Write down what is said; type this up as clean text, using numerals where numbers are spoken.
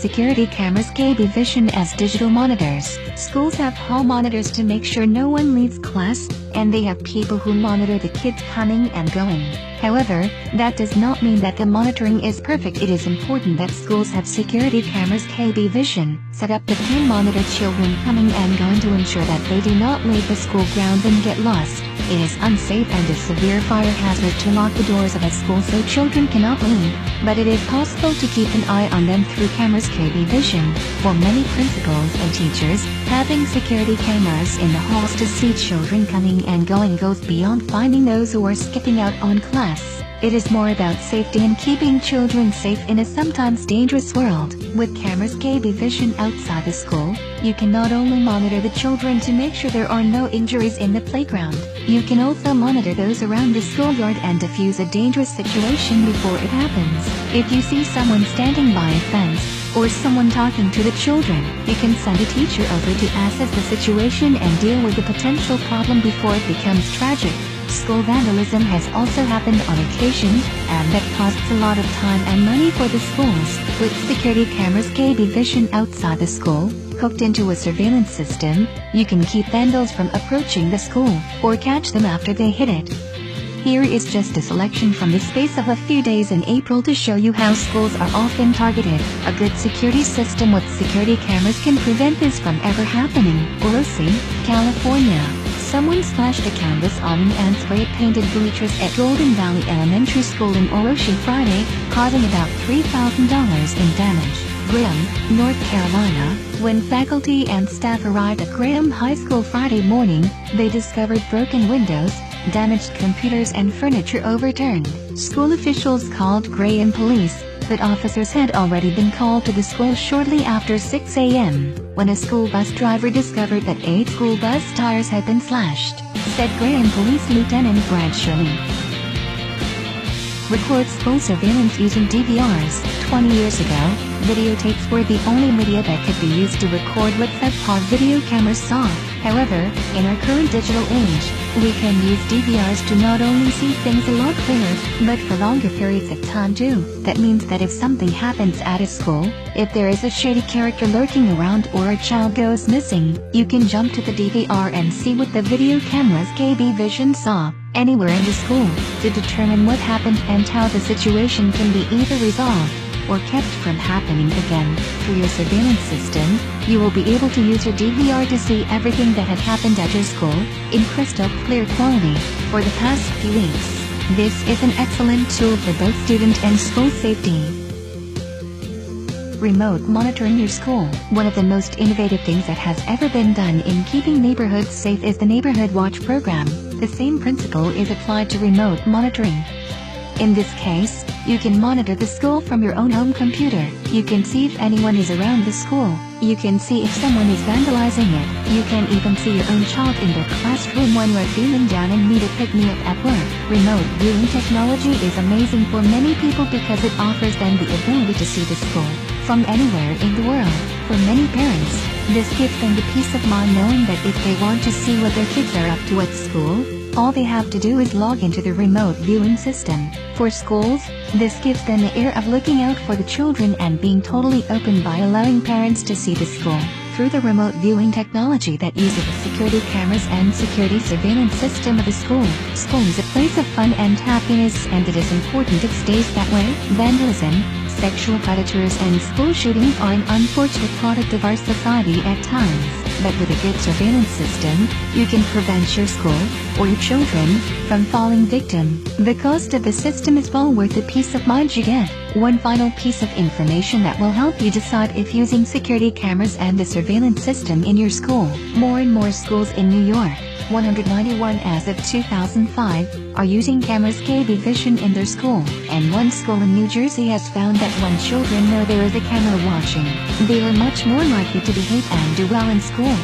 security cameras kbvision as digital monitors. Schools have hall monitors to make sure no one leaves class, and they have people who monitor the kids coming and going. However, that does not mean that the monitoring is perfect. It is important that schools have security cameras kbvision set up that can monitor children coming and going to ensure that they do not leave the school grounds and get lost. It is unsafe and a severe fire hazard to lock the doors of a school so children cannot leave, but it is possible to keep an eye on them through cameras kbvision. For many principals and teachers, having security cameras in the halls to see children coming and going goes beyond finding those who are skipping out on class. It is more about safety and keeping children safe in a sometimes dangerous world. With cameras kbvision outside the school, you can not only monitor the children to make sure there are no injuries in the playground, you can also monitor those around the schoolyard and defuse a dangerous situation before it happens. If you see someone standing by a fence, or someone talking to the children, you can send a teacher over to assess the situation and deal with the potential problem before it becomes tragic. School vandalism has also happened on occasion, and that costs a lot of time and money for the schools. With security cameras kbvision outside the school, hooked into a surveillance system, you can keep vandals from approaching the school, or catch them after they hit it. Here is just a selection from the space of a few days in April to show you how schools are often targeted. A good security system with security cameras can prevent this from ever happening. Orosi, California. Someone splashed a canvas awning and spray-painted bleachers at Golden Valley Elementary School in Orosi Friday, causing about $3,000 in damage. Graham, North Carolina. When faculty and staff arrived at Graham High School Friday morning, they discovered broken windows, damaged computers and furniture overturned. School officials called Graham police, but officers had already been called to the school shortly after 6 a.m. when a school bus driver discovered that 8 school bus tires had been slashed, said Graham Police Lieutenant Brad Shirley. Record school surveillance using DVRs. 20 years ago, videotapes were the only media that could be used to record what subpar video cameras saw. However, in our current digital age, we can use DVRs to not only see things a lot clearer, but for longer periods of time too. That means that if something happens at a school, if there is a shady character lurking around or a child goes missing, you can jump to the DVR and see what the video cameras kbvision saw anywhere in the school, to determine what happened and how the situation can be either resolved or kept from happening again. Through your surveillance system, you will be able to use your DVR to see everything that had happened at your school, in crystal clear quality, for the past few weeks. This is an excellent tool for both student and school safety. Remote monitoring your school. One of the most innovative things that has ever been done in keeping neighborhoods safe is the Neighborhood Watch program. The same principle is applied to remote monitoring. In this case, you can monitor the school from your own home computer. You can see if anyone is around the school. You can see if someone is vandalizing it. You can even see your own child in their classroom when you're feeling down and need a pick-me-up at work. Remote viewing technology is amazing for many people because it offers them the ability to see the school from anywhere in the world. For many parents, this gives them the peace of mind knowing that if they want to see what their kids are up to at school, all they have to do is log into the remote viewing system. For schools, this gives them the air of looking out for the children and being totally open by allowing parents to see the school through the remote viewing technology that uses the security cameras and security surveillance system of the school. School is a place of fun and happiness, and it is important it stays that way. Vandalism, sexual predators and school shootings are an unfortunate product of our society at times, but with a good surveillance system, you can prevent your school, or your children, from falling victim. The cost of the system is well worth the peace of mind you get. One final piece of information that will help you decide if using security cameras and the surveillance system in your school. More and more schools in New York, 191 as of 2005, are using cameras kbvision in their school, and one school in New Jersey has found that when children know there is a camera watching, they are much more likely to behave and do well in school.